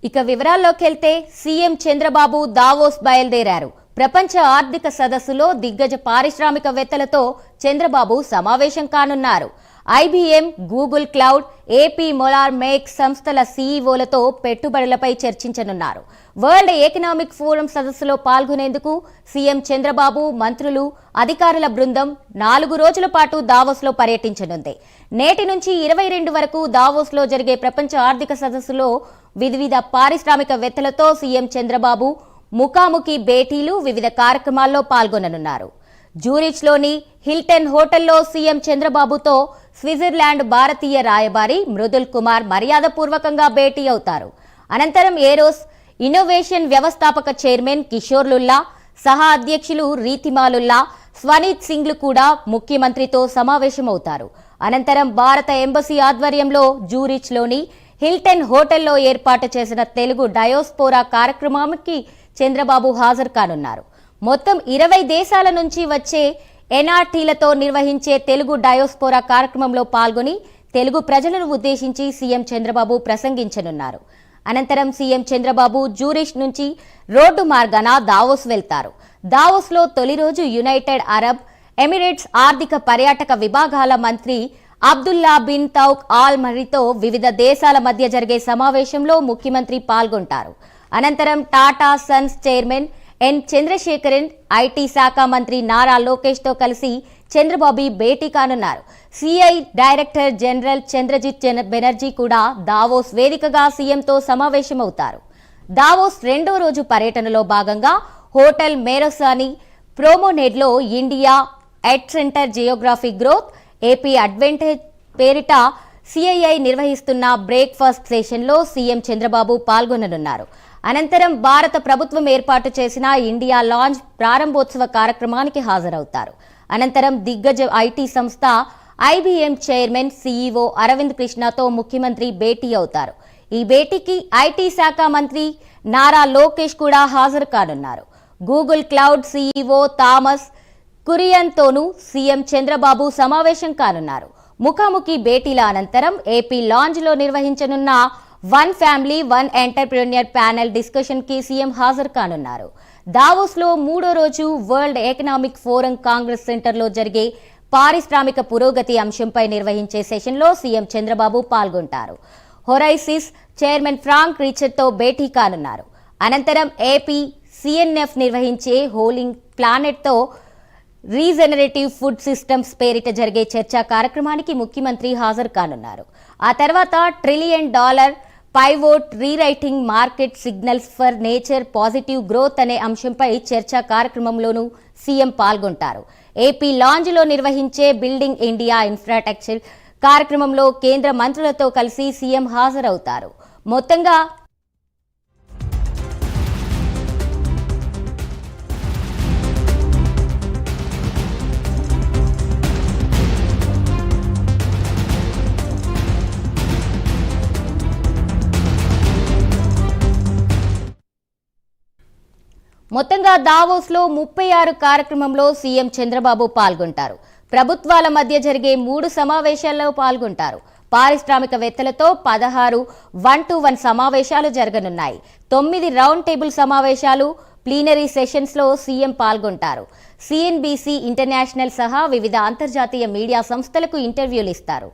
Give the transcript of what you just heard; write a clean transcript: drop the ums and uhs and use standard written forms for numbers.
ఇక వివరాల్లోకి వెళ్తే సీఎం చంద్రబాబు దావోస్ బయలుదేరారు. ప్రపంచ ఆర్థిక సదస్సులో దిగ్గజ పారిశ్రామికవేత్తలతో చంద్రబాబు సమావేశం కానున్నారు. IBM, Google cloud, AP molar make సంస్థల సీఈఓలతో పెట్టుబడులపై చర్చించనున్నారు. వరల్డ్ ఎకనామిక్ ఫోరం సదస్సులో పాల్గొనేందుకు సీఎం చంద్రబాబు, మంత్రులు, అధికారుల బృందం 4 రోజుల పాటు దావోస్లో పర్యటించనుంది. నేటి నుంచి 22 వరకు దావోస్లో జరిగే ప్రపంచ ఆర్థిక సదస్సులో వివిధ పారిశ్రామికవేత్తలతో సీఎం చంద్రబాబు ముఖాముఖి భేటీలు, వివిధ కార్యక్రమాల్లో పాల్గొననున్నారు. జూరిచ్లోని హిల్టన్ హోటల్లో సీఎం చంద్రబాబుతో స్విట్జర్లాండ్ భారతీయ రాయబారి మృదుల్ కుమార్ మర్యాదపూర్వకంగా భేటీ అవుతారు. అనంతరం ఏరోస్ ఇన్నోవేషన్ వ్యవస్థాపక చైర్మన్ కిషోర్ లుల్లా, సహా అధ్యక్షులు రీతిమాలుల్లా, స్వనీత్ సింగ్లు కూడా ముఖ్యమంత్రితో సమావేశమవుతారు. అనంతరం భారత ఎంబసీ ఆధ్వర్యంలో జూరిచ్లోని హిల్టన్ హోటల్లో ఏర్పాటు చేసిన తెలుగు డయోస్పోరా కార్యక్రమానికి చంద్రబాబు హాజరు కానున్నారు. మొత్తం 20 దేశాల నుంచి వచ్చే ఎన్ఆర్టీలతో నిర్వహించే తెలుగు డయోస్పోరా కార్యక్రమంలో పాల్గొని తెలుగు ప్రజలను ఉద్దేశించి సీఎం చంద్రబాబు ప్రసంగించనున్నారు. అనంతరం సీఎం చంద్రబాబు జూరిచ్ నుంచి రోడ్డు మార్గాన దావోస్ వెళ్తారు. దావోస్లో తొలి రోజు యునైటెడ్ అరబ్ ఎమిరేట్స్ ఆర్థిక పర్యాటక విభాగాల మంత్రి అబ్దుల్లా బిన్ తౌక్ ఆల్ మరితో వివిధ దేశాల మధ్య జరిగే సమావేశంలో ముఖ్యమంత్రి పాల్గొంటారు. అనంతరం Tata Sons chairman N Chandrasekaran, IT శాఖ మంత్రి నారా లోకేష్ తో కలిసి చంద్రబాబు భేటీ కానున్నారు. CII director general Chandrajit Banerjee కూడా దావోస్ వేదికగా సీఎంతో సమావేశమవుతారు. దావోస్ 2వ రోజు పర్యటనలో భాగంగా హోటల్ మేరసాని ప్రోమోనేడ్లో India at centre geographic growth, AP advantage పేరిట సిఐఐ నిర్వహిస్తున్న బ్రేక్ఫాస్ట్ సెషన్లో సీఎం చంద్రబాబు పాల్గొననున్నారు. అనంతరం భారత ప్రభుత్వం ఏర్పాటు చేసిన ఇండియా లాంచ్ ప్రారంభోత్సవ కార్యక్రమానికి హాజరవుతారు. అనంతరం దిగ్గజ ఐటీ సంస్థ ఐబీఎం చైర్మన్ సీఈఓ అరవింద్ కృష్ణతో ముఖ్యమంత్రి భేటీ అవుతారు. ఈ భేటీకి ఐటీ శాఖ మంత్రి నారా లోకేష్ కూడా హాజరు కానున్నారు. గూగుల్ క్లౌడ్ సీఈఓ థామస్ కురియన్తోనూ సీఎం చంద్రబాబు సమావేశం కానున్నారు. ముఖాముఖి భేటీల అనంతరం ఏపీ లాంజ్లో నిర్వహించనున్న one family one entrepreneur panel discussion కి సీఎం హాజరు కానున్నారు. దావోస్లో 3వ రోజు వరల్డ్ ఎకనామిక్ ఫోరం కాంగ్రెస్ సెంటర్లో జరిగే పారిశ్రామిక పురోగతి అంశంపై నిర్వహించే సెషన్లో సీఎం చంద్రబాబు పాల్గొంటారు. హొరైసిస్ చైర్మన్ ఫ్రాంక్ రిచర్డ్తో భేటీ కానున్నారు. అనంతరం ఏపీ సిఎన్ఎఫ్ నిర్వహించే హోలింగ్ ప్లానెట్తో రీజనరేటివ్ ఫుడ్ సిస్టమ్స్ పేరిట జరిగే చర్చా కార్యక్రమానికి ముఖ్యమంత్రి హాజరు కానున్నారు. ఆ తర్వాత $1 trillion pivot rewriting market signals for nature positive growth అనే అంశంపై చర్చా కార్యక్రమంలోనూ సీఎం పాల్గొంటారు. ఏపీ లాంజ్లో నిర్వహించే బిల్డింగ్ ఇండియా ఇన్ఫ్రాస్ట్రక్చర్ కార్యక్రమంలో కేంద్ర మంత్రులతో కలిసి సీఎం హాజరవుతారు. మొత్తంగా దావోస్లో 36 కార్యక్రమంలో సీఎం చంద్రబాబు పాల్గొంటారు. ప్రభుత్వాల మధ్య జరిగే 3 సమావేశాల్లో పాల్గొంటారు. పారిశ్రామికవేత్తలతో 16 1-to-1 సమావేశాలు జరగనున్నాయి. 9 రౌండ్ టేబుల్ సమావేశాలు, ప్లీనరీ సెషన్స్లో సీఎం పాల్గొంటారు. సిఎన్బిసి ఇంటర్నేషనల్ సహా వివిధ అంతర్జాతీయ మీడియా సంస్థలకు ఇంటర్వ్యూలు ఇస్తారు.